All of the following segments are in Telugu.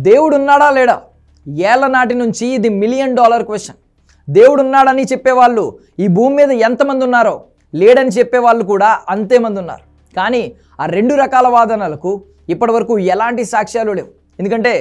దేవుడు ఉన్నాడా లేడా? ఏళ్ల నాటి నుంచి ఇది $1,000,000 క్వశ్చన్. దేవుడు ఉన్నాడని చెప్పేవాళ్ళు ఈ భూమి మీద ఎంతమంది ఉన్నారో, లేడని చెప్పేవాళ్ళు కూడా అంతేమంది ఉన్నారు. కానీ ఆ రెండు రకాల వాదనలకు ఇప్పటివరకు ఎలాంటి సాక్ష్యాలు లేవు. ఎందుకంటే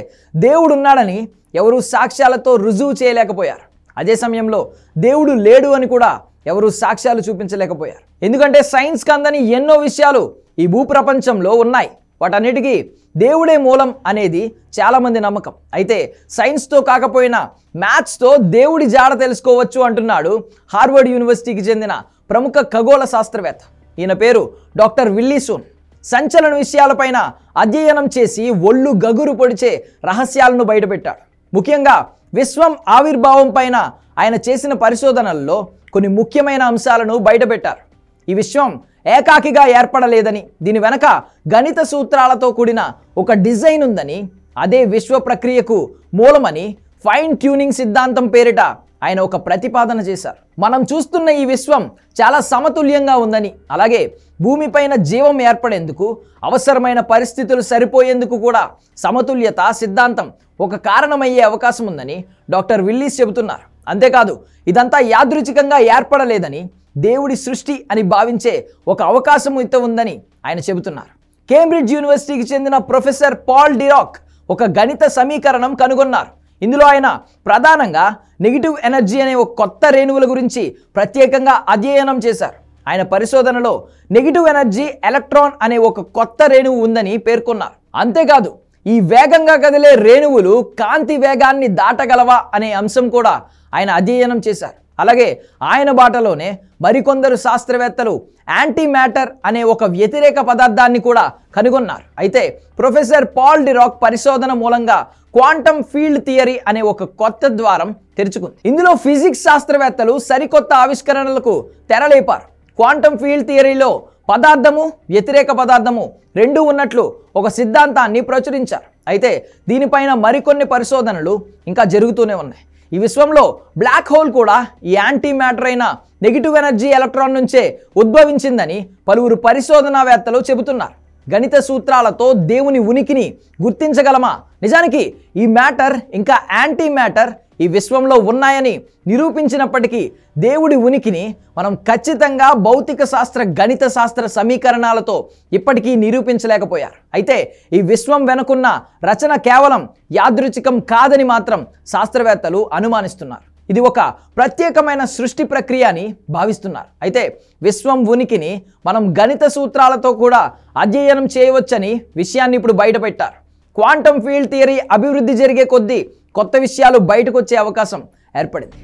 దేవుడు ఉన్నాడని ఎవరు సాక్ష్యాలతో రుజువు చేయలేకపోయారు. అదే సమయంలో దేవుడు లేడు అని కూడా ఎవరు సాక్ష్యాలు చూపించలేకపోయారు. ఎందుకంటే సైన్స్కి అందని ఎన్నో విషయాలు ఈ భూప్రపంచంలో ఉన్నాయి. వాటన్నిటికీ దేవుడే మూలం అనేది చాలామంది నమ్మకం. అయితే సైన్స్తో కాకపోయినా మ్యాథ్స్తో దేవుడి జాడ తెలుసుకోవచ్చు అంటున్నాడు హార్వర్డ్ యూనివర్సిటీకి చెందిన ప్రముఖ ఖగోళ శాస్త్రవేత్త. ఈయన పేరు డాక్టర్ విల్లీ సూన్. సంచలన విషయాలపైన అధ్యయనం చేసి ఒళ్ళు గగురు పొడిచే రహస్యాలను బయటపెట్టాడు. ముఖ్యంగా విశ్వం ఆవిర్భావం పైన ఆయన చేసిన పరిశోధనల్లో కొన్ని ముఖ్యమైన అంశాలను బయటపెట్టారు. ఈ విశ్వం ఏకాకిగా ఏర్పడలేదని, దీని వెనక గణిత సూత్రాలతో కూడిన ఒక డిజైన్ ఉందని, అదే విశ్వ ప్రక్రియకు మూలమని ఫైన్ ట్యూనింగ్ సిద్ధాంతం పేరిట ఆయన ఒక ప్రతిపాదన చేశారు. మనం చూస్తున్న ఈ విశ్వం చాలా సమతుల్యంగా ఉందని, అలాగే భూమిపైన జీవం ఏర్పడేందుకు అవసరమైన పరిస్థితులు సరిపోయేందుకు కూడా సమతుల్యత సిద్ధాంతం ఒక కారణమయ్యే అవకాశం ఉందని డాక్టర్ విల్లీస్ చెబుతున్నారు. అంతేకాదు, ఇదంతా యాదృచ్ఛికంగా ఏర్పడలేదని, దేవుడి సృష్టి అని భావించే ఒక అవకాశం అయితే ఉందని ఆయన చెబుతున్నారు. కేంబ్రిడ్జ్ యూనివర్సిటీకి చెందిన ప్రొఫెసర్ పాల్ డిరాక్ ఒక గణిత సమీకరణం కనుగొన్నారు. ఇందులో ఆయన ప్రధానంగా నెగిటివ్ ఎనర్జీ అనే ఒక కొత్త రేణువుల గురించి ప్రత్యేకంగా అధ్యయనం చేశారు. ఆయన పరిశోధనలో నెగిటివ్ ఎనర్జీ ఎలక్ట్రాన్ అనే ఒక కొత్త రేణువు ఉందని పేర్కొన్నారు. అంతేకాదు, ఈ వేగంగా కదిలే రేణువులు కాంతి వేగాన్ని దాటగలవా అనే అంశం కూడా ఆయన అధ్యయనం చేశారు. అలాగే ఆయన బాటలోనే మరికొందరు శాస్త్రవేత్తలు యాంటీ మ్యాటర్ అనే ఒక వ్యతిరేక పదార్థాన్ని కూడా కనుగొన్నారు. అయితే ప్రొఫెసర్ పాల్ డిరాక్ పరిశోధన మూలంగా క్వాంటమ్ ఫీల్డ్ థియరీ అనే ఒక కొత్త ద్వారం తెరుచుకుంది. ఇందులో ఫిజిక్స్ శాస్త్రవేత్తలు సరికొత్త ఆవిష్కరణలకు తెరలేపారు. క్వాంటమ్ ఫీల్డ్ థియరీలో పదార్థము, వ్యతిరేక పదార్థము రెండూ ఉన్నట్లు ఒక సిద్ధాంతాన్ని ప్రచురించారు. అయితే దీనిపైన మరికొన్ని పరిశోధనలు ఇంకా జరుగుతూనే ఉన్నాయి. ఈ విశ్వంలో బ్లాక్ హోల్ కూడా ఈ యాంటీ మ్యాటర్ అయిన నెగిటివ్ ఎనర్జీ ఎలక్ట్రాన్ నుంచే ఉద్భవించిందని పలువురు పరిశోధనావేత్తలు చెబుతున్నారు. గణిత సూత్రాలతో దేవుని ఉనికిని గుర్తించగలమా? నిజానికి ఈ మ్యాటర్ ఇంకా యాంటీ మ్యాటర్ ఈ విశ్వంలో ఉన్నాయని నిరూపించినప్పటికీ దేవుడి ఉనికిని మనం ఖచ్చితంగా భౌతిక శాస్త్ర గణిత శాస్త్ర సమీకరణాలతో ఇప్పటికీ నిరూపించలేకపోయారు. అయితే ఈ విశ్వం వెనుకున్న రచన కేవలం యాదృచ్ఛికం కాదని మాత్రం శాస్త్రవేత్తలు అనుమానిస్తున్నారు. ఇది ఒక ప్రత్యేకమైన సృష్టి ప్రక్రియ అని భావిస్తున్నారు. అయితే విశ్వం ఉనికిని మనం గణిత సూత్రాలతో కూడా అధ్యయనం చేయవచ్చని విషయాన్ని ఇప్పుడు బయటపెట్టారు. క్వాంటమ్ ఫీల్డ్ థియరీ అభివృద్ధి జరిగే కొద్దీ కొత్త విషయాలు బయటకు వచ్చే అవకాశం ఏర్పడింది.